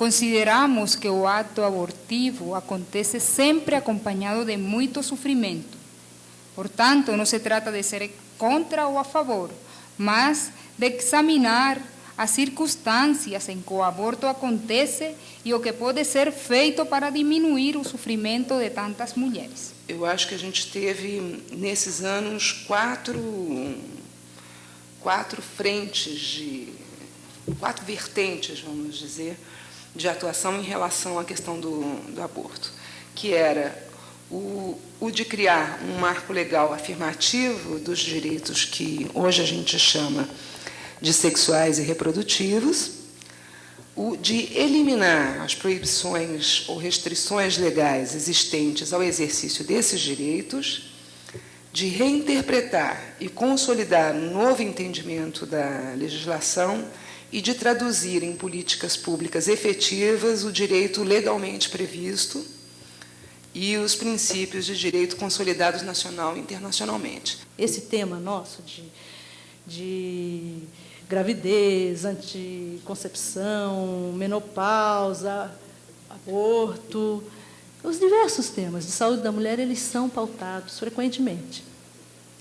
Consideramos que o ato abortivo acontece sempre acompanhado de muito sofrimento. Portanto, não se trata de ser contra ou a favor, mas de examinar as circunstâncias em que o aborto acontece e o que pode ser feito para diminuir o sofrimento de tantas mulheres. Eu acho que a gente teve, nesses anos, quatro vertentes, vamos dizer, de atuação em relação à questão do aborto, que era o de criar um marco legal afirmativo dos direitos que hoje a gente chama de sexuais e reprodutivos, o de eliminar as proibições ou restrições legais existentes ao exercício desses direitos, de reinterpretar e consolidar um novo entendimento da legislação e de traduzir em políticas públicas efetivas o direito legalmente previsto e os princípios de direito consolidados nacional e internacionalmente. Esse tema nosso de gravidez, anticoncepção, menopausa, aborto, os diversos temas de saúde da mulher, eles são pautados frequentemente.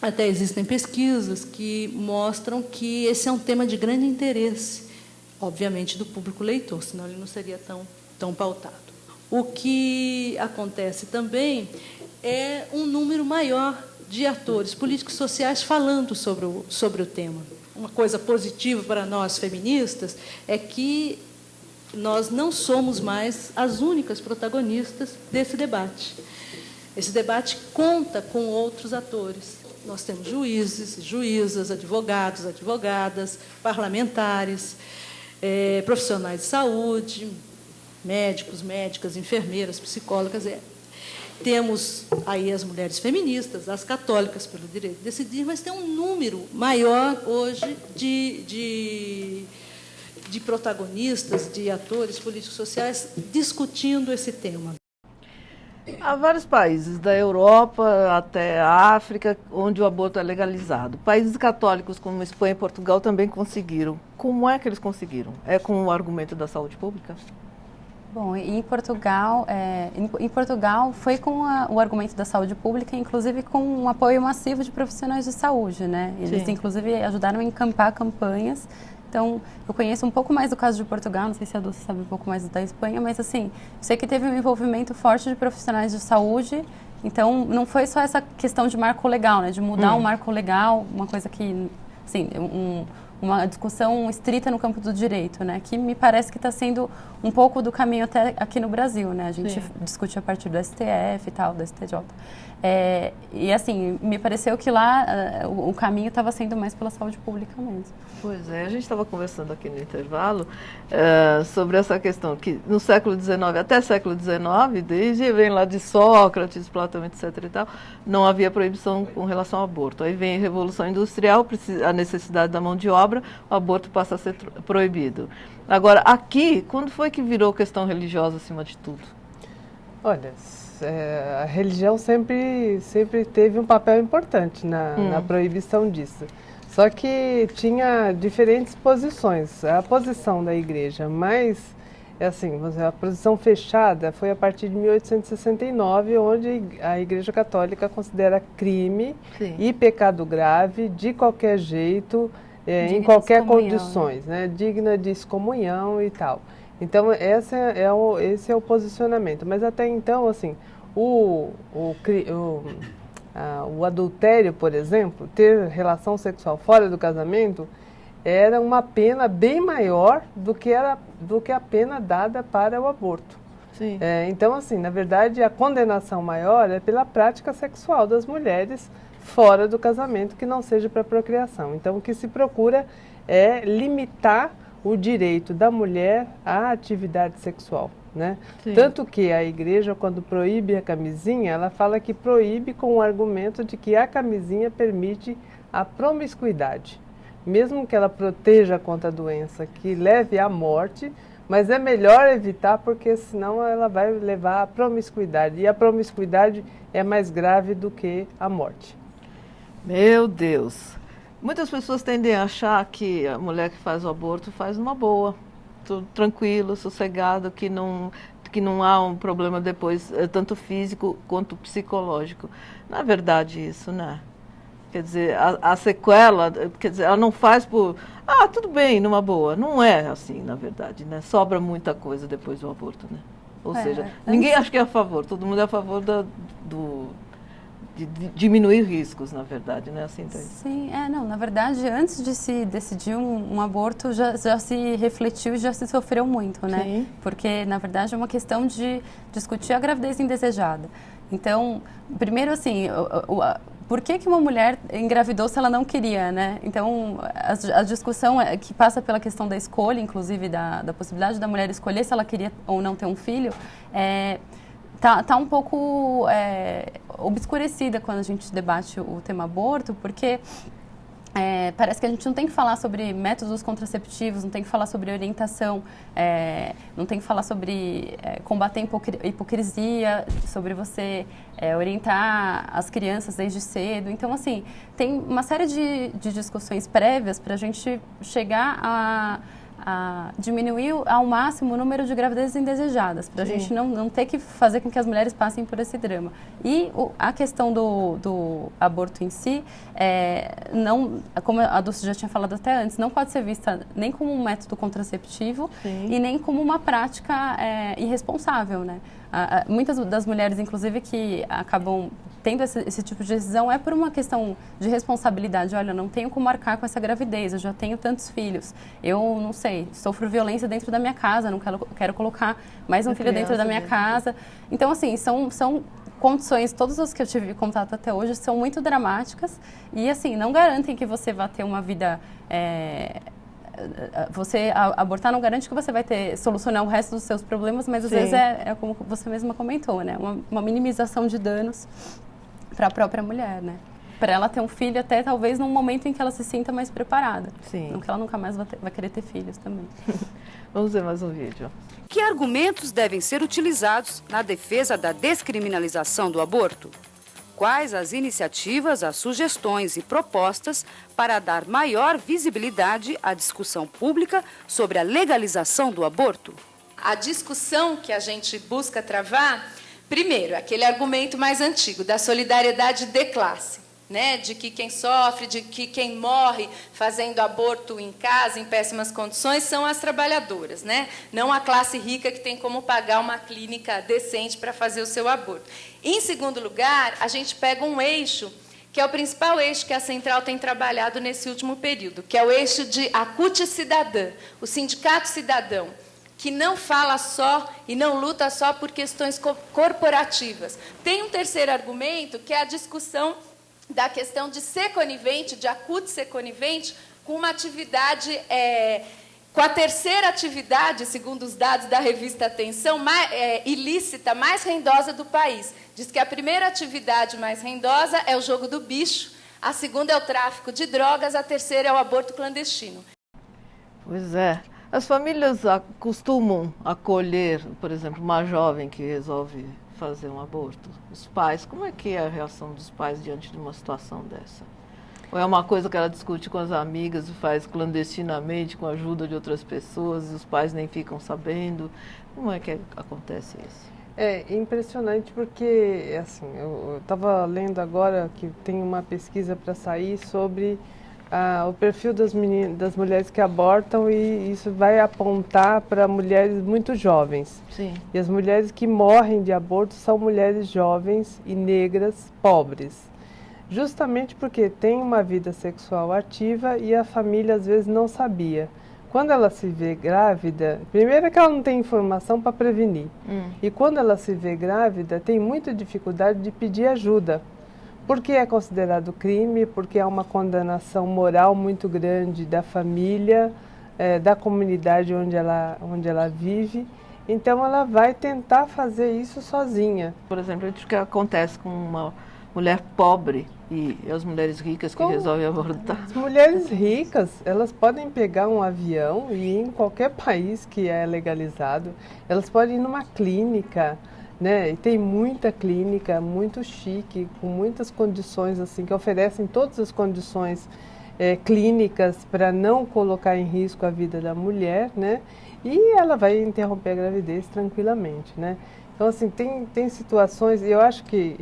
Até existem pesquisas que mostram que esse é um tema de grande interesse, obviamente, do público leitor, senão ele não seria tão pautado. O que acontece também é um número maior de atores políticos e sociais falando sobre o tema. Uma coisa positiva para nós feministas é que nós não somos mais as únicas protagonistas desse debate. Esse debate conta com outros atores. Nós temos juízes, juízas, advogados, advogadas, parlamentares, profissionais de saúde, médicos, médicas, enfermeiras, psicólogas. Temos aí as mulheres feministas, as católicas pelo direito de decidir, mas tem um número maior hoje de protagonistas, de atores políticos sociais discutindo esse tema. Há vários países, da Europa até a África, onde o aborto é legalizado. Países católicos como Espanha e Portugal também conseguiram. Como é que eles conseguiram? É com o argumento da saúde pública? Bom, em Portugal foi com o argumento da saúde pública, inclusive com um apoio massivo de profissionais de saúde, né? Eles, sim, inclusive, ajudaram a encampar campanhas. Então, eu conheço um pouco mais do caso de Portugal, não sei se a Dulce sabe um pouco mais da Espanha, mas, assim, sei que teve um envolvimento forte de profissionais de saúde. Então, não foi só essa questão de marco legal, né? De mudar um marco legal, uma coisa que, assim, uma discussão estrita no campo do direito, né? Que me parece que está sendo um pouco do caminho até aqui no Brasil, né? A gente discute a partir do STF e tal, do STJ. E assim, me pareceu que lá o caminho estava sendo mais pela saúde pública mesmo. Pois é, a gente estava conversando aqui no intervalo sobre essa questão que no século XIX, até século XIX, desde vem lá de Sócrates, Platão, etc. e tal, não havia proibição com relação ao aborto. Aí vem a Revolução Industrial, a necessidade da mão de obra, o aborto passa a ser proibido. Agora, aqui, quando foi que virou questão religiosa acima de tudo? Olha, a religião sempre teve um papel importante na proibição disso. Só que tinha diferentes posições. A posição da igreja mais, assim, a posição fechada foi a partir de 1869, onde a Igreja Católica considera crime e pecado grave, de qualquer jeito, em qualquer condições, né? Digna de excomunhão e tal. Então, esse é o posicionamento. Mas até então, assim, o adultério, por exemplo, ter relação sexual fora do casamento, era uma pena bem maior do que a pena dada para o aborto. Sim. Então, assim, na verdade, a condenação maior é pela prática sexual das mulheres fora do casamento, que não seja para procriação. Então, o que se procura é limitar o direito da mulher à atividade sexual, né? Tanto que a igreja, quando proíbe a camisinha, ela fala que proíbe com o argumento de que a camisinha permite a promiscuidade. Mesmo que ela proteja contra a doença que leve à morte, mas é melhor evitar, porque senão ela vai levar à promiscuidade. E a promiscuidade é mais grave do que a morte. Meu Deus! Muitas pessoas tendem a achar que a mulher que faz o aborto faz numa boa. tranquilo, sossegado, que não há um problema depois, tanto físico quanto psicológico. Não é verdade isso, né? Quer dizer, a sequela, quer dizer, ela não faz por... Ah, tudo bem, numa boa. Não é assim, na verdade, né? Sobra muita coisa depois do aborto, né? Ou seja, ninguém acha que é a favor, todo mundo é a favor de diminuir riscos, na verdade, né? Assim, então. Sim, não, na verdade, antes de se decidir um aborto, já se refletiu e já se sofreu muito, né? Sim. Porque, na verdade, é uma questão de discutir a gravidez indesejada. Então, primeiro, assim, por que uma mulher engravidou se ela não queria, né? Então, a discussão que passa pela questão da escolha, inclusive da possibilidade da mulher escolher se ela queria ou não ter um filho, tá um pouco obscurecida quando a gente debate o tema aborto, porque parece que a gente não tem que falar sobre métodos contraceptivos, não tem que falar sobre orientação, não tem que falar sobre combater a hipocrisia, sobre você orientar as crianças desde cedo. Então, assim, tem uma série de discussões prévias para a gente chegar a diminuir ao máximo o número de gravidezes indesejadas, para a gente não ter que fazer com que as mulheres passem por esse drama. E a questão do aborto em si, não, como a Dulce já tinha falado até antes, não pode ser vista nem como um método contraceptivo e nem como uma prática irresponsável, né? Muitas das mulheres, inclusive, que acabam tendo esse tipo de decisão por uma questão de responsabilidade. Olha, não tenho como arcar com essa gravidez, eu já tenho tantos filhos, eu não sei, sofro violência dentro da minha casa, não quero colocar mais um filho dentro da minha casa. Então, assim, são condições, todas as que eu tive contato até hoje, são muito dramáticas e, assim, não garantem que você vá ter uma vida... Você abortar não garante que você vai solucionar o resto dos seus problemas, mas às vezes como você mesma comentou, né? Uma minimização de danos para a própria mulher, né? Para ela ter um filho até talvez num momento em que ela se sinta mais preparada. Sim. Não que ela nunca mais vai querer ter filhos também. Vamos ver mais um vídeo. Que argumentos devem ser utilizados na defesa da descriminalização do aborto? Quais as iniciativas, as sugestões e propostas para dar maior visibilidade à discussão pública sobre a legalização do aborto? A discussão que a gente busca travar, primeiro, aquele argumento mais antigo da solidariedade de classe, né? De que quem sofre, de que quem morre fazendo aborto em casa, em péssimas condições, são as trabalhadoras, né? Não a classe rica que tem como pagar uma clínica decente para fazer o seu aborto. Em segundo lugar, a gente pega um eixo, que é o principal eixo que a Central tem trabalhado nesse último período, que é o eixo de Acute Cidadã, o Sindicato Cidadão, que não fala só e não luta só por questões corporativas. Tem um terceiro argumento, que é a discussão da questão de ser conivente, de acute ser conivente, com uma atividade, com a terceira atividade, segundo os dados da revista Atenção, ilícita, mais rendosa do país. Diz que a primeira atividade mais rendosa é o jogo do bicho, a segunda é o tráfico de drogas, a terceira é o aborto clandestino. Pois é. As famílias costumam acolher, por exemplo, uma jovem que resolve fazer um aborto. Os pais, como é que é a reação dos pais diante de uma situação dessa? Ou é uma coisa que ela discute com as amigas e faz clandestinamente, com a ajuda de outras pessoas, e os pais nem ficam sabendo? Como é que acontece isso? É impressionante porque, assim, eu estava lendo agora que tem uma pesquisa para sair sobre o perfil das mulheres que abortam, e isso vai apontar para mulheres muito jovens. Sim. E as mulheres que morrem de aborto são mulheres jovens e negras, pobres. Justamente porque tem uma vida sexual ativa e a família às vezes não sabia. Quando ela se vê grávida, primeiro é que ela não tem informação para prevenir. E quando ela se vê grávida, tem muita dificuldade de pedir ajuda. Porque é considerado crime, porque há uma condenação moral muito grande da família, da comunidade onde ela vive. Então, ela vai tentar fazer isso sozinha. Por exemplo, o que acontece com uma mulher pobre e as mulheres ricas que resolvem abortar? As mulheres ricas, elas podem pegar um avião e ir em qualquer país que é legalizado. Elas podem ir numa clínica, né? E tem muita clínica, muito chique, com muitas condições, assim, que oferecem todas as condições clínicas para não colocar em risco a vida da mulher, né? e ela vai interromper a gravidez tranquilamente, né? Então, assim, tem situações, e eu acho que,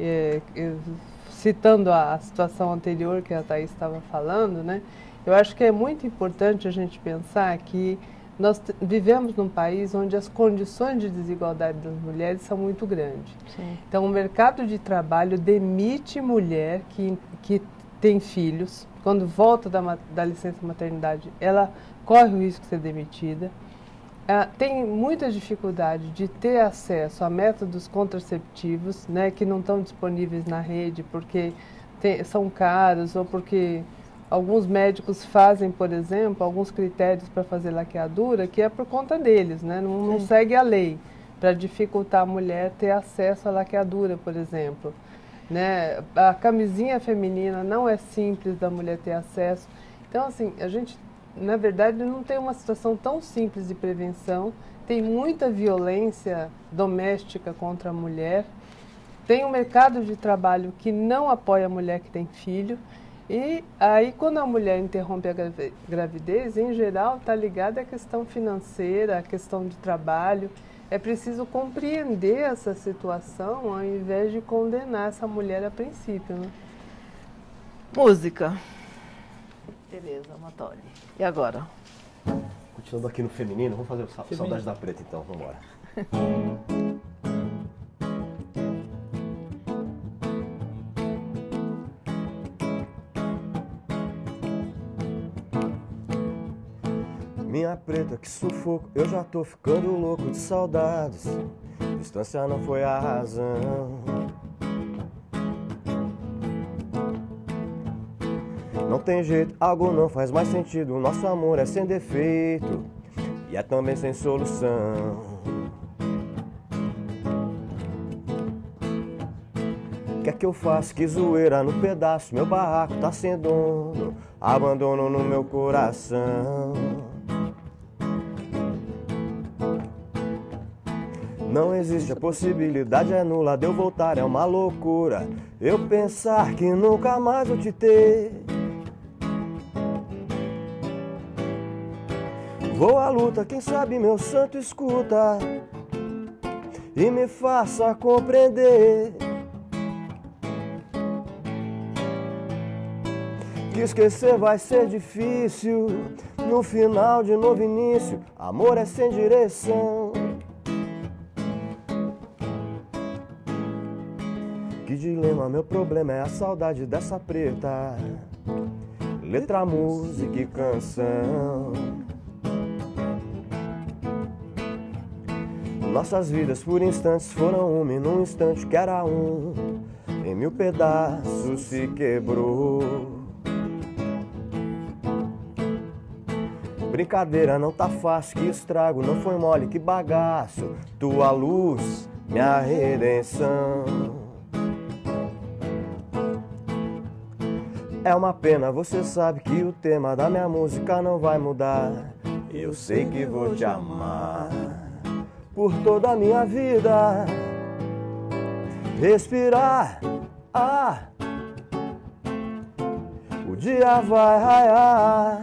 citando a situação anterior que a Thaís estava falando, né? Eu acho que é muito importante a gente pensar que nós vivemos num país onde as condições de desigualdade das mulheres são muito grandes. Sim. Então, o mercado de trabalho demite mulher que tem filhos. Quando volta da licença maternidade, ela corre o risco de ser demitida. Tem muita dificuldade de ter acesso a métodos contraceptivos, né, que não estão disponíveis na rede porque são caros ou porque alguns médicos fazem, por exemplo, alguns critérios para fazer laqueadura que é por conta deles, né, não segue a lei para dificultar a mulher ter acesso à laqueadura, por exemplo. Né? A camisinha feminina não é simples da mulher ter acesso. Então, assim, a gente, na verdade, não tem uma situação tão simples de prevenção. Tem muita violência doméstica contra a mulher. Tem um mercado de trabalho que não apoia a mulher que tem filho. E aí, quando a mulher interrompe a gravidez, em geral, está ligada à questão financeira, à questão de trabalho. É preciso compreender essa situação ao invés de condenar essa mulher a princípio, né? Música. Beleza, Amatori. E agora? Continuando aqui no feminino, vamos fazer o Saudade da Preta então, vamos embora. Minha preta, que sufoco, eu já tô ficando louco de saudades. Distância não foi a razão. Não tem jeito, algo não faz mais sentido. Nosso amor é sem defeito e é também sem solução. O que é que eu faço? Que zoeira no pedaço. Meu barraco tá sem dono, abandono no meu coração. Não existe a possibilidade, é nula de eu voltar, é uma loucura eu pensar que nunca mais vou te ter. Vou à luta, quem sabe meu santo escuta e me faça compreender que esquecer vai ser difícil. No final de novo início, amor é sem direção. Que dilema, meu problema é a saudade dessa preta. Letra, música e canção. Nossas vidas por instantes foram uma e num instante que era um, em 1000 pedaços se quebrou. Brincadeira não tá fácil, que estrago, não foi mole, que bagaço. Tua luz, minha redenção. É uma pena, você sabe que o tema da minha música não vai mudar. Eu sei que vou te amar por toda a minha vida. Respirar, o dia vai raiar.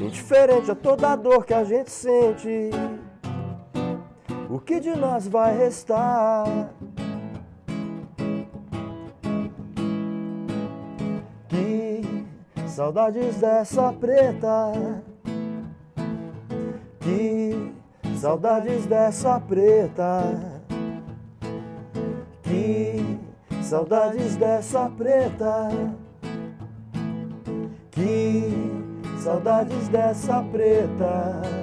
Indiferente a toda a dor que a gente sente, o que de nós vai restar? Que saudades dessa preta, que saudades dessa preta, que saudades dessa preta, que saudades dessa preta.